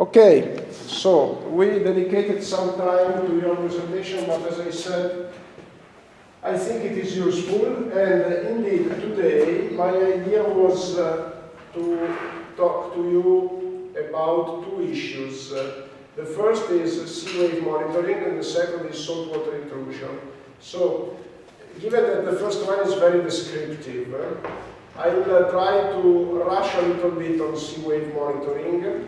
Okay, so we dedicated some time to your presentation, but as I said, I think it is useful, and indeed today my idea was to talk to you about two issues. The first is sea wave monitoring, and the second is saltwater intrusion. So, given that the first one is very descriptive, I will try to rush a little bit on sea wave monitoring.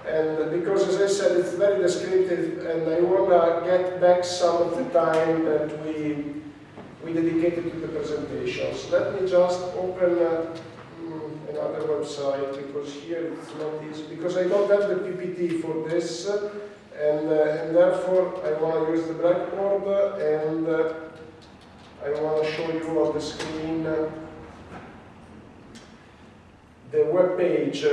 And because, as I said, it's very descriptive, and I want to get back some of the time that we dedicated to the presentations. Let me just open another website, because here it's not easy, because I don't have the PPT for this, and therefore I want to use the Blackboard, and I want to show you on the screen the web page.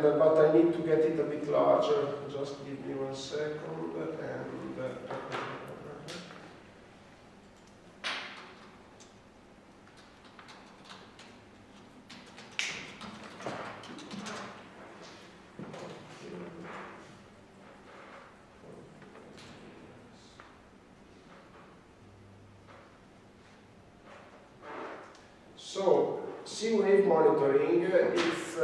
But I need to get it a bit larger. Just give me 1 second. So, sea wave monitoring is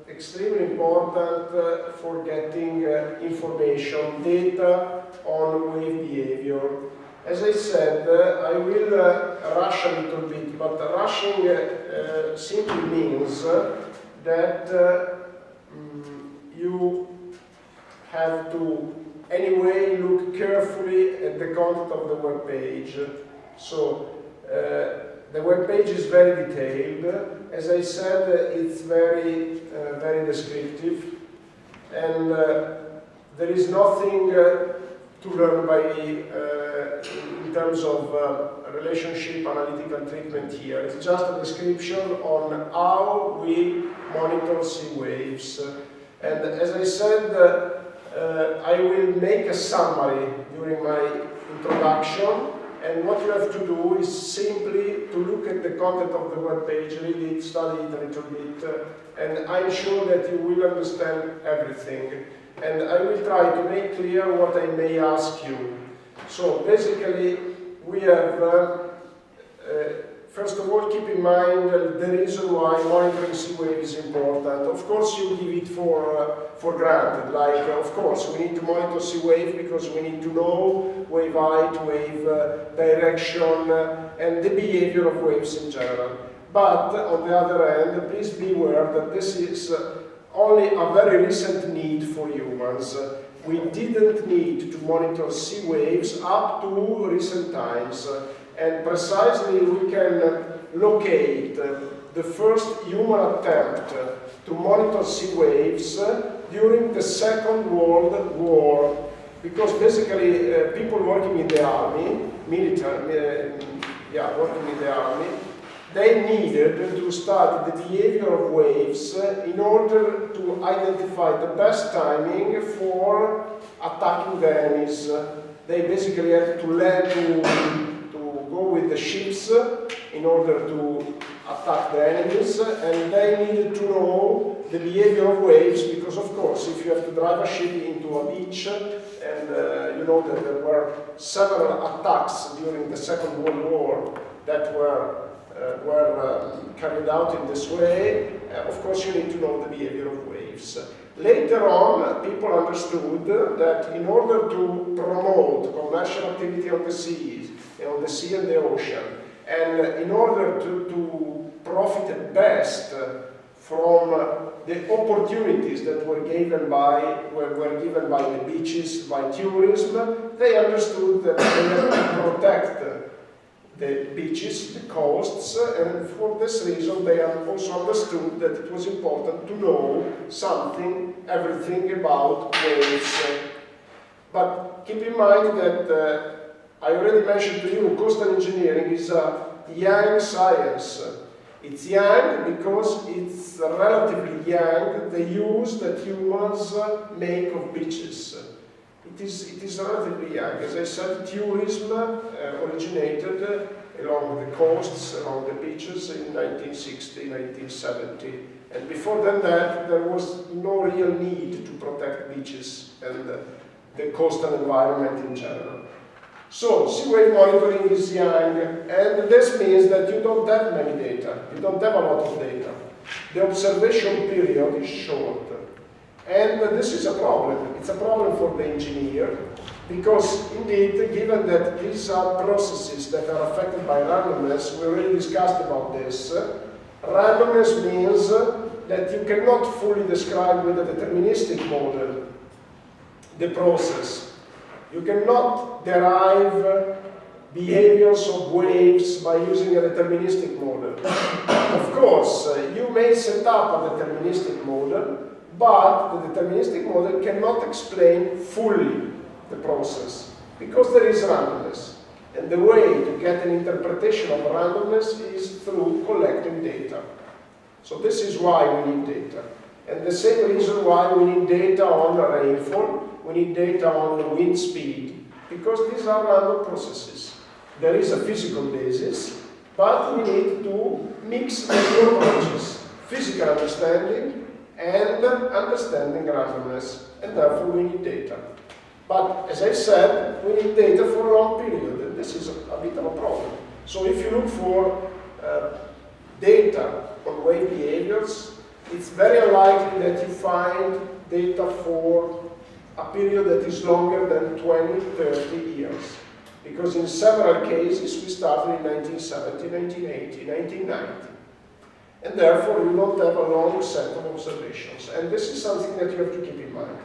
extremely important for getting information, data on wave behavior. As I said, I will rush a little bit, but rushing simply means that you have to anyway look carefully at the content of the web page. So the web page is very detailed. As I said, it's very descriptive, and there is nothing to learn by in terms of relationship analytical treatment here. It's just a description on how we monitor sea waves. And as I said, I will make a summary during my introduction. And what you have to do is simply to look at the content of the web page, read it, study it a little bit, and I'm sure that you will understand everything. And I will try to make clear what I may ask you. So basically, we have, first of all, keep in mind the reason why monitoring sea wave is important. Of course, you give it for granted, like, of course, we need to monitor sea wave because we need to know wave height, wave direction, and the behavior of waves in general. But, on the other hand, please be aware that this is only a very recent need for humans. We didn't need to monitor sea waves up to recent times. And precisely we can locate the first human attempt to monitor sea waves during the Second World War. Because basically people working in the army, working in the army, they needed to study the behavior of waves in order to identify the best timing for attacking the enemies. They basically had to learn to go with the ships in order to attack the enemies, and they needed to know the behavior of waves, because of course if you have to drive a ship into a beach, and you know that there were several attacks during the Second World War that were carried out in this way, of course you need to know the behavior of waves. Later on, people understood that in order to promote commercial activity on the seas, on the sea and the ocean, and in order to profit at best from the opportunities that were given by the beaches, by tourism, they understood that they had to protect the beaches, the coasts, and for this reason they also understood that it was important to know everything about waves. But keep in mind that I already mentioned to you, coastal engineering is a young science. It's young because it's relatively young, the use that humans make of beaches. It is relatively young. As I said, tourism originated along the coasts, along the beaches in 1960, 1970, And before than that, there was no real need to protect beaches and the coastal environment in general. So, sea wave monitoring is young, and this means that you don't have many data. You don't have a lot of data. The observation period is short. And this is a problem. It's a problem for the engineer, because indeed, given that these are processes that are affected by randomness, we already discussed about this. Randomness means that you cannot fully describe with a deterministic model the process. You cannot derive behaviors of waves by using a deterministic model. Of course, you may set up a deterministic model, but the deterministic model cannot explain fully the process, because there is randomness. And the way to get an interpretation of randomness is through collecting data. So this is why we need data. And the same reason why we need data on rainfall, we need data on wind speed, because these are random processes. There is a physical basis, but we need to mix the two approaches, physical understanding and understanding randomness, and therefore we need data. But as I said, we need data for a long period, and this is a bit of a problem. So if you look for data on wave behaviors, it's very unlikely that you find data for a period that is longer than 20, 30 years. Because in several cases we started in 1970, 1980, 1990. And therefore you don't have a long set of observations. And this is something that you have to keep in mind.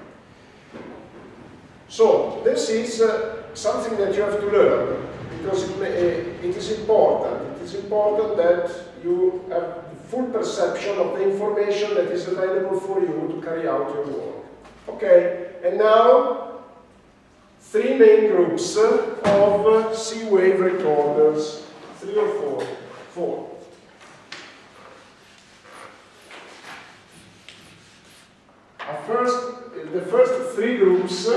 So this is something that you have to learn, because it is important. It is important that you have full perception of the information that is available for you to carry out your work. Okay, and now, three main groups of sea wave recorders, 3 or 4? 4. The first 3 groups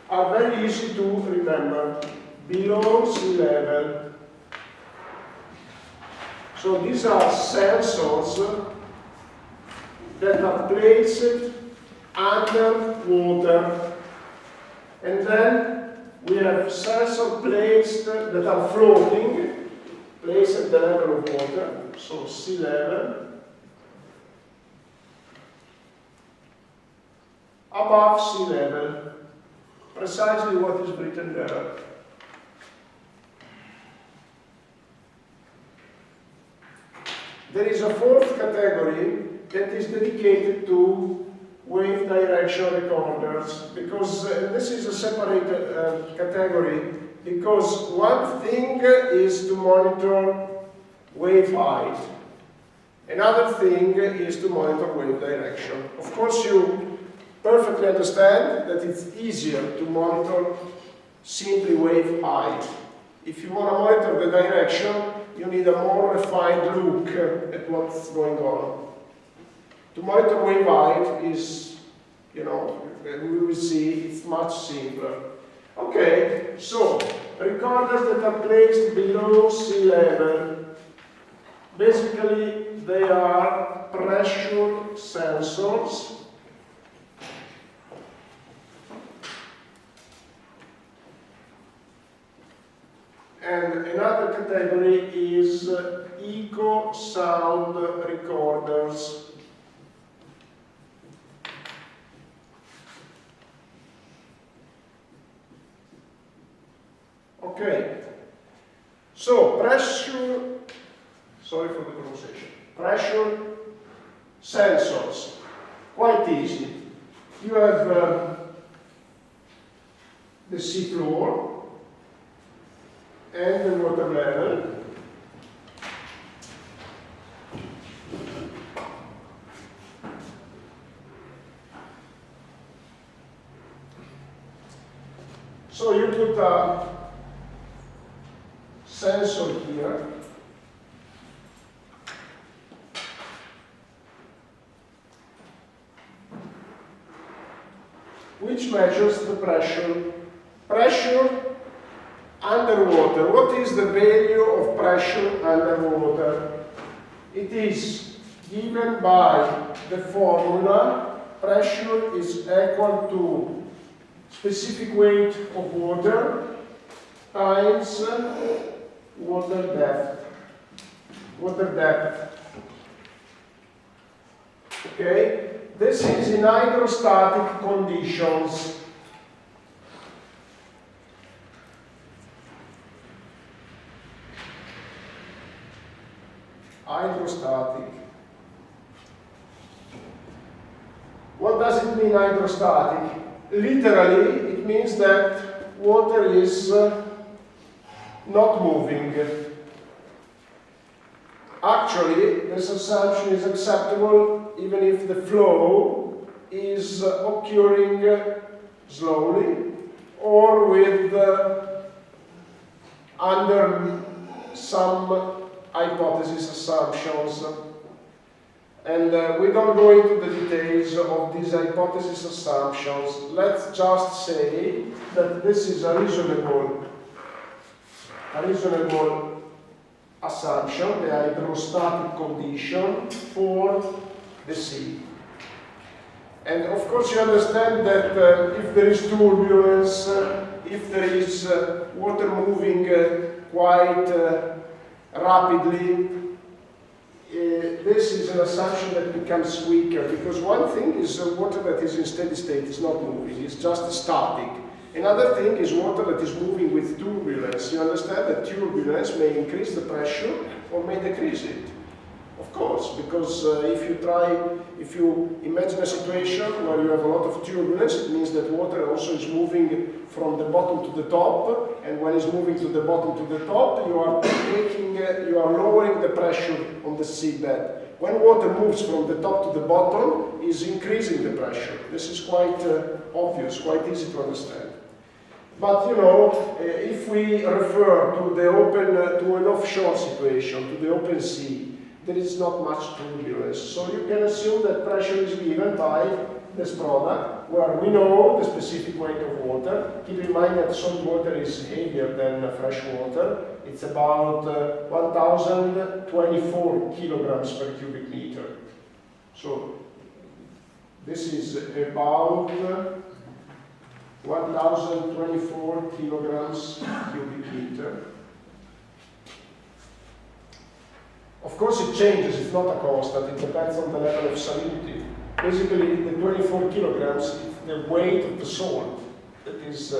are very easy to remember. Below sea level. So these are sensors that are placed under water, and then we have sensors placed that are floating, placed at the level of water, so sea level, above sea level, precisely what is written there. There is a 4th category that is dedicated to wave direction recorders, because this is a separate category, because one thing is to monitor wave height, another thing is to monitor wave direction. Of course, you perfectly understand that it's easier to monitor simply wave height. If you want to monitor the direction, you need a more refined look at what's going on. To monitor wave height is, we will see, it's much simpler. Okay, so recorders that are placed below sea level, basically they are pressure sensors. And another category is echo sound recorders. Okay, so pressure, sorry for the pronunciation, pressure sensors, quite easy. You have the sea floor and the water level. So you put a sensor here, which measures the pressure. Pressure underwater. What is the value of pressure underwater? It is given by the formula, pressure is equal to specific weight of water times water depth. Okay? This is in hydrostatic conditions. Hydrostatic. What does it mean, hydrostatic? Literally, it means that water is not moving. Actually, this assumption is acceptable even if the flow is occurring slowly or with under some hypothesis assumptions. And we don't go into the details of these hypothesis assumptions. Let's just say that this is a reasonable assumption, the hydrostatic condition for the sea. And of course you understand that if there is turbulence, if there is water moving quite rapidly, this is an assumption that becomes weaker, because one thing is water that is in steady state is not moving, it's just static. Another thing is water that is moving with turbulence. You understand that turbulence may increase the pressure or may decrease it. Of course, because if you imagine a situation where you have a lot of turbulence, it means that water also is moving from the bottom to the top, and when it's moving to the bottom to the top, you are lowering the pressure on the seabed. When water moves from the top to the bottom, is increasing the pressure. This is quite obvious, quite easy to understand. But you know, if we refer to the to an offshore situation, to the open sea, there is not much turbulence. So you can assume that pressure is given by this product, where we know the specific weight of water. Keep in mind that salt water is heavier than fresh water. It's about 1024 kilograms per cubic meter. So this is about 1024 kilograms cubic meter. Of course it changes, it's not a constant, it depends on the level of salinity. Basically the 24 kilograms is the weight of the salt that is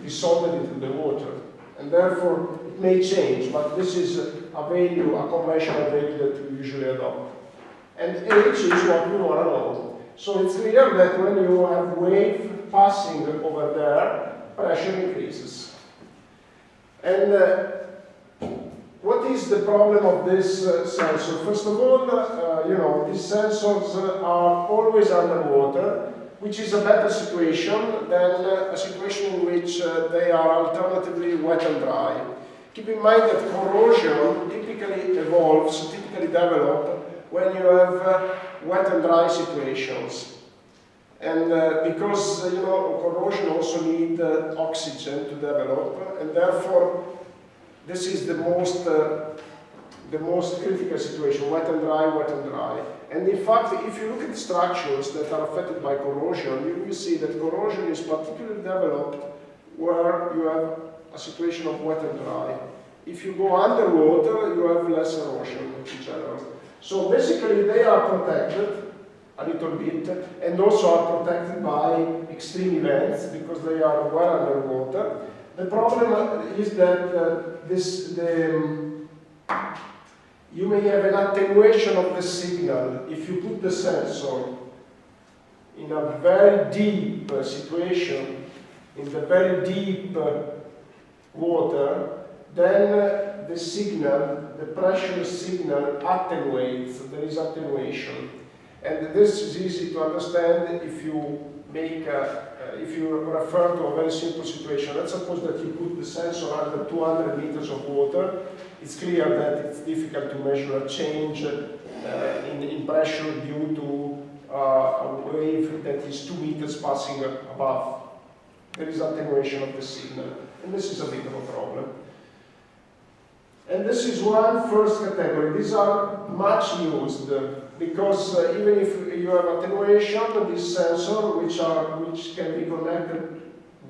dissolved into the water. And therefore it may change, but this is a value, a conventional value that we usually adopt. And H is what we want to know. So it's clear that when you have wave passing over there, pressure increases. And what is the problem of this sensor? First of all, you know, these sensors are always underwater, which is a better situation than a situation in which they are alternatively wet and dry. Keep in mind that corrosion typically develops when you have wet and dry situations. And because, you know, corrosion also needs oxygen to develop, and therefore this is the most critical situation, wet and dry. And in fact, if you look at structures that are affected by corrosion, you will see that corrosion is particularly developed where you have a situation of wet and dry. If you go underwater, you have less erosion in general. So basically they are protected a little bit, and also are protected by extreme events because they are well underwater. The problem is that you may have an attenuation of the signal. If you put the sensor in a very deep situation, in the very deep water, then the signal, the pressure signal attenuates, there is attenuation. And this is easy to understand if you if you refer to a very simple situation. Let's suppose that you put the sensor under 200 meters of water. It's clear that it's difficult to measure a change in pressure due to a wave that is 2 meters passing above. There is attenuation of the signal, and this is a bit of a problem. And this is one first category. These are much used because even if you have attenuation, this sensor, which can be connected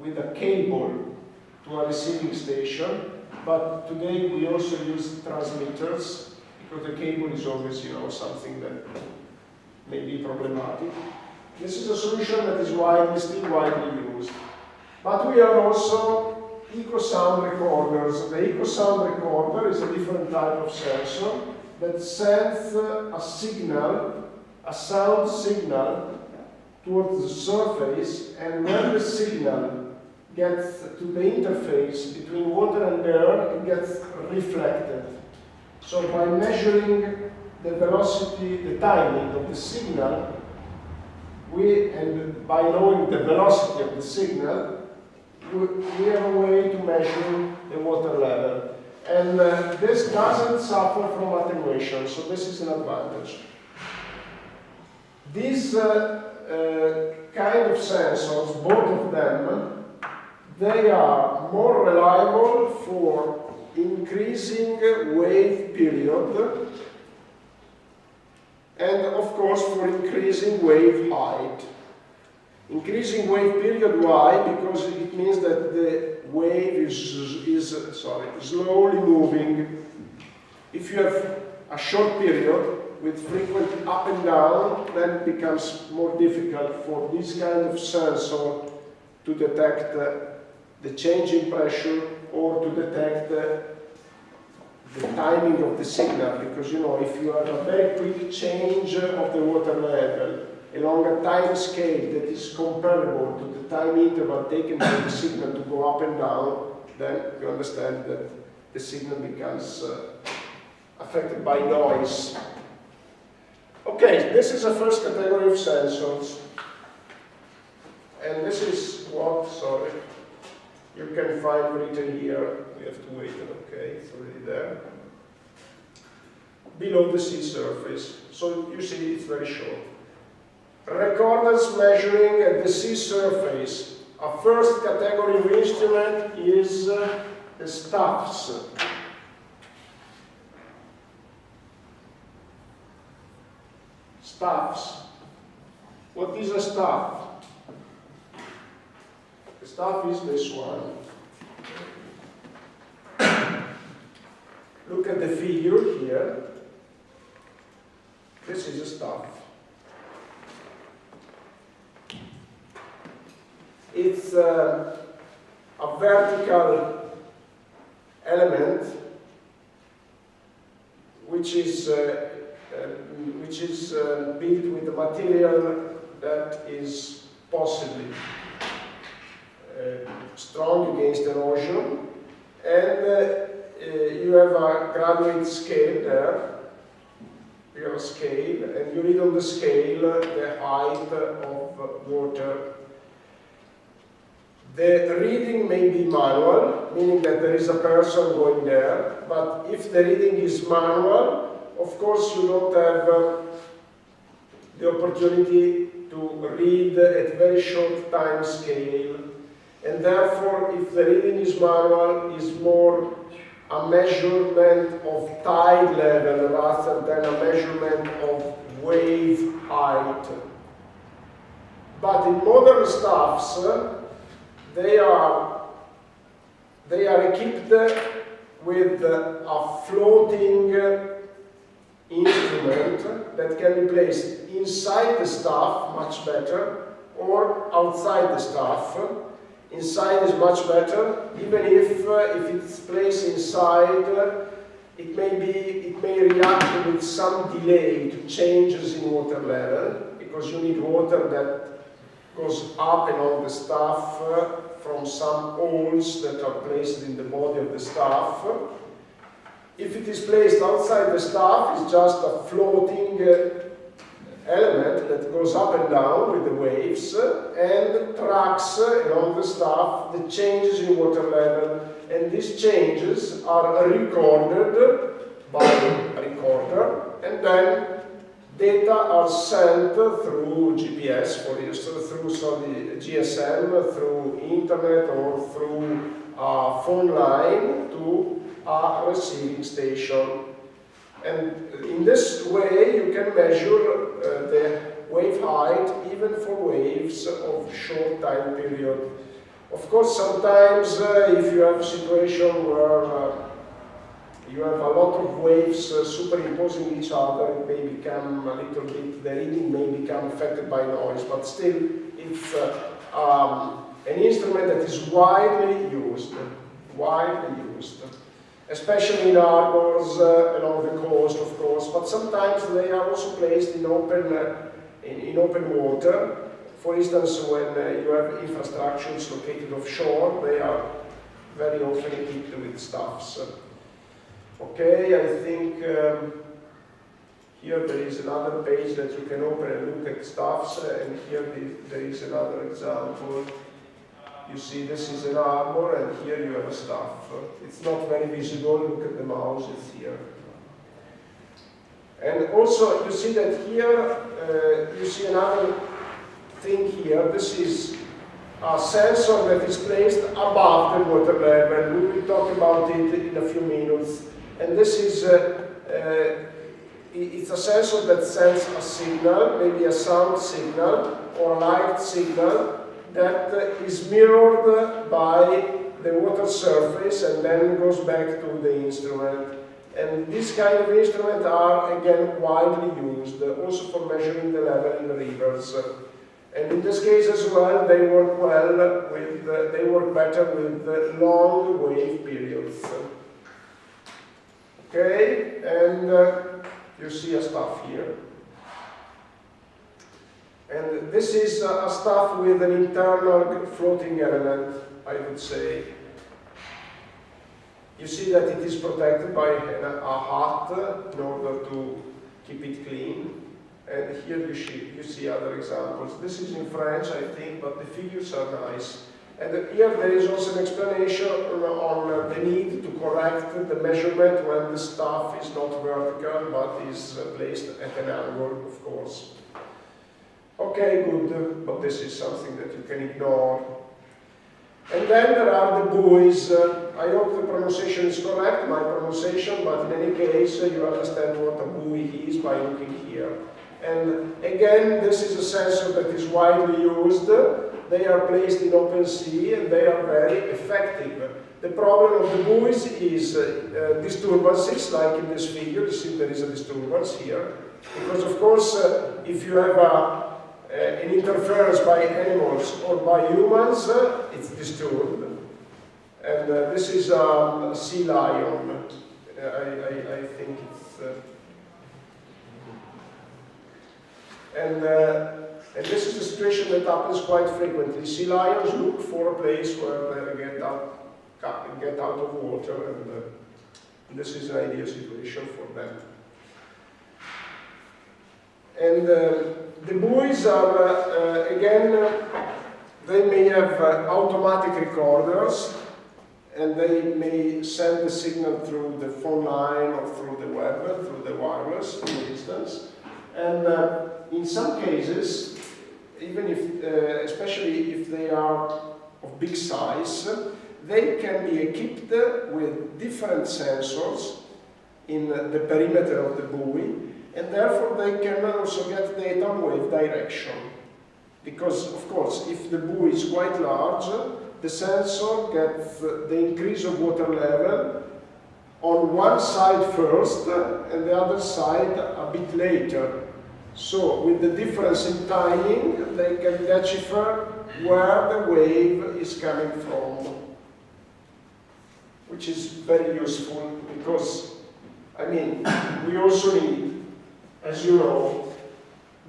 with a cable to a receiving station, but today we also use transmitters because the cable is always, something that may be problematic. This is a solution that is still widely used. But we have also EcoSound recorders. The EcoSound recorder is a different type of sensor that sends a signal, a sound signal, towards the surface, and when the signal gets to the interface between water and air, it gets reflected. So by measuring the velocity, the timing of the signal, and by knowing the velocity of the signal, we have a way to measure the water level. And this doesn't suffer from attenuation, so this is an advantage. These kind of sensors, both of them, they are more reliable for increasing wave period and, of course, for increasing wave height. Increasing wave period, why? Because it means that the wave is slowly moving. If you have a short period with frequent up and down, then it becomes more difficult for this kind of sensor to detect the change in pressure or to detect the timing of the signal, because if you have a very quick change of the water level along a time scale that is comparable to the time interval taken by the signal to go up and down, then you understand that the signal becomes affected by noise. Okay, this is the first category of sensors. And this is what, you can find written here. We have to wait, okay, it's already there. Below the sea surface. So you see it's very short. Recorders measuring at the sea surface. A first category of instrument is the staffs. Staffs. What is a staff? The staff is this one. Look at the figure here. This is a staff. It's a vertical element which is built with a material that is possibly strong against erosion, and you have a graduate scale there. You have a scale, and you read on the scale the height of water. The reading may be manual, meaning that there is a person going there, but if the reading is manual, of course you don't have the opportunity to read at very short time scale, and therefore if the reading is manual, is more a measurement of tide level rather than a measurement of wave height. But in modern stuffs, they are equipped with a floating instrument that can be placed inside the staff, much better, or outside the staff. Inside is much better, even if it's placed inside, it may react with some delay to changes in water level, because you need water that goes up and on the staff from some holes that are placed in the body of the staff. If it is placed outside the staff, it's just a floating element that goes up and down with the waves and tracks along the staff the changes in water level. And these changes are recorded by a recorder, and then data are sent through GPS, for instance, through GSM, through internet, or through a phone line to a receiving station. And in this way, you can measure the wave height even for waves of short time period. Of course, sometimes if you have a situation where you have a lot of waves superimposing each other, it may become a little bit, the reading may become affected by noise, but still it's an instrument that is widely used, especially in harbors along the coast, of course, but sometimes they are also placed in open water. For instance, when you have infrastructures located offshore, they are very often equipped with staffs. Okay, I think here there is another page that you can open and look at staffs, and here there is another example. You see, this is an harbor, and here you have a staff. It's not very visible. Look at the mouse, it's here. And also, you see that here, you see another thing here. This is a sensor that is placed above the water level. We will talk about it in a few minutes. And this is, it's a sensor that sends a signal, maybe a sound signal or a light signal, that is mirrored by the water surface and then goes back to the instrument. And these kind of instruments are again widely used, also for measuring the level in the rivers. And in this case as well, they work well with, they work better with long wave periods. Okay, and you see a staff here. And this is a staff with an internal floating element, I would say. You see that it is protected by a hat in order to keep it clean. And here you see other examples. This is in French, I think, but the figures are nice. And here there is also an explanation on the need to correct the measurement when the staff is not vertical, but is placed at an angle, of course. Okay, good, but this is something that you can ignore. And then there are the buoys. I hope the pronunciation is correct, my pronunciation, but in any case, you understand what a buoy is by looking here. And again, this is a sensor that is widely used. They are placed in open sea and they are very effective. The problem of the buoys is disturbances, like in this figure. You see there is a disturbance here. Because of course, if you have an interference by animals or by humans, it's disturbed. And this is a sea lion. I think it's... And this is a situation that happens quite frequently. Sea lions look for a place where they get out of water, and this is an ideal situation for them. And the buoys are, again, they may have automatic recorders, and they may send the signal through the phone line or through the web, through the wireless, for instance. And in some cases, even if, especially if they are of big size, they can be equipped with different sensors in the perimeter of the buoy, and therefore they can also get data on wave direction. Because, of course, if the buoy is quite large, the sensor gets the increase of water level on one side first and the other side a bit later. So, with the difference in timing, they can decipher where the wave is coming from, which is very useful because, I mean, we also need, as you know,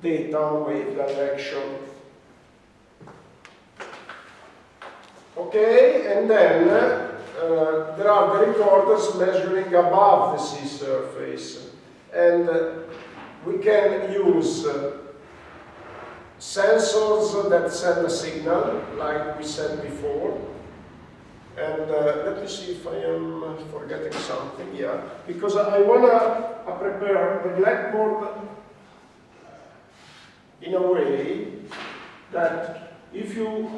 data on wave direction. Okay, and then there are the recorders measuring above the sea surface. And we can use sensors that send a signal, like we said before. And let me see if I am forgetting something. Yeah, because I want to prepare the blackboard in a way that if you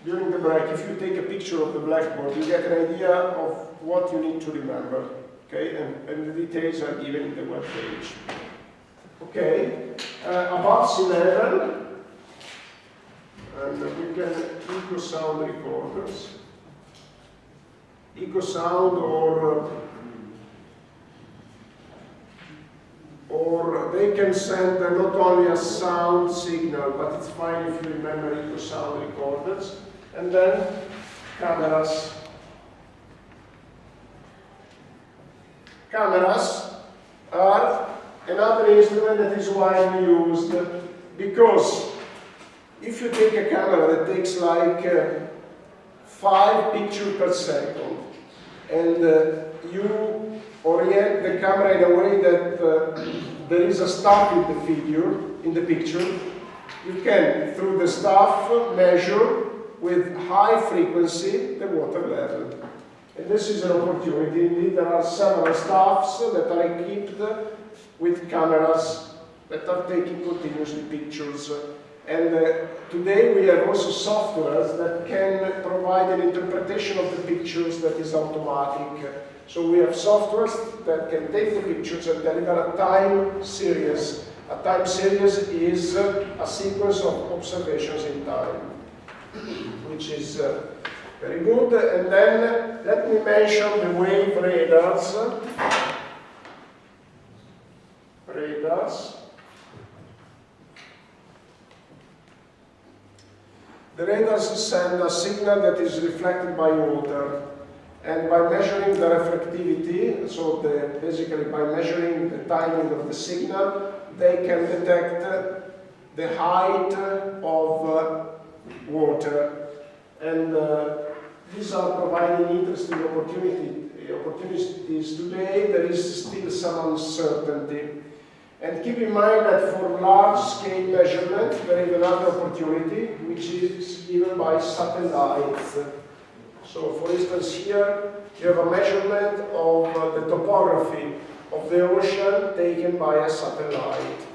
during the break, if you take a picture of the blackboard, you get an idea of what you need to remember. Okay, and the details are given in the web page. Okay, above sea level, and we can echo sound recorders. Echo sound or they can send not only a sound signal, but it's fine if you remember echo sound recorders. And then cameras. Cameras are another instrument that is widely used because if you take a camera that takes like 5 pictures per second and you orient the camera in a way that there is a staff in the picture, you can, through the staff, measure with high frequency the water level. And this is an opportunity. Indeed, there are several staffs that are equipped with cameras that are taking continuously pictures. And today we have also softwares that can provide an interpretation of the pictures that is automatic. So we have softwares that can take the pictures and deliver a time series. A time series is a sequence of observations in time, which is very good. And then let me mention the wave radars. The radars send a signal that is reflected by water. And by measuring the reflectivity, so basically by measuring the timing of the signal, they can detect the height of water. And these are providing interesting opportunities today. There is still some uncertainty. And keep in mind that for large-scale measurement, there is another opportunity, which is given by satellites. So, for instance, here you have a measurement of the topography of the ocean taken by a satellite.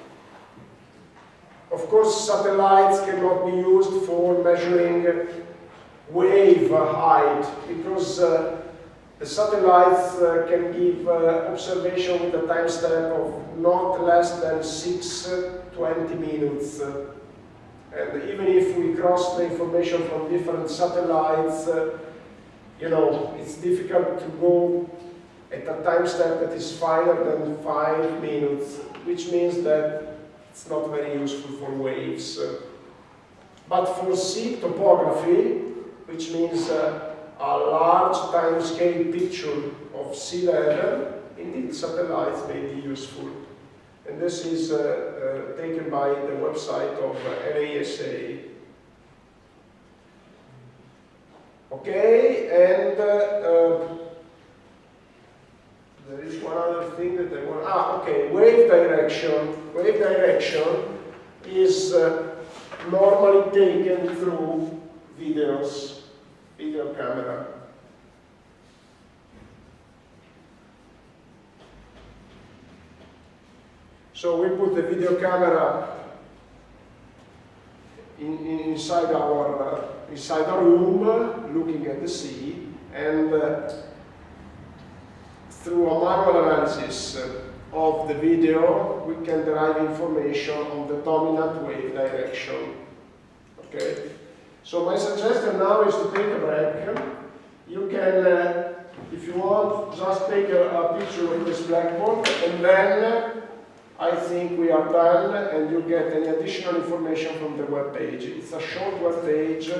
Of course, satellites cannot be used for measuring wave height because the satellites can give observation with a time step of not less than 6-20 minutes. And even if we cross the information from different satellites, you know, it's difficult to go at a time step that is finer than 5 minutes, which means that it's not very useful for waves. But for sea topography, which means a large time-scale picture of sea level, indeed satellites may be useful. And this is taken by the website of NASA. Okay, and there is one other thing that I want. Okay, wave direction. Wave direction is normally taken through video camera. So we put the video camera inside our room, looking at the sea, and through a manual analysis of the video, we can derive information on the dominant wave direction. Okay. So my suggestion now is to take a break. You can, if you want, just take a picture of this blackboard, and then I think we are done, and you get any additional information from the web page. It's a short web page,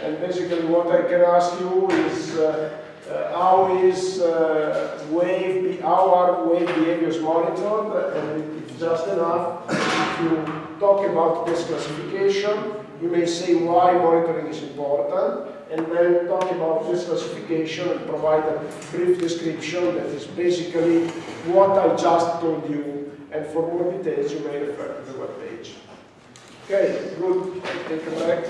and basically what I can ask you is how are wave behaviors monitored, and it's just enough if you talk about this classification. You may say why monitoring is important, and then talk about this classification and provide a brief description that is basically what I just told you. And for more details, you may refer to the web page. Okay, good. Take a break.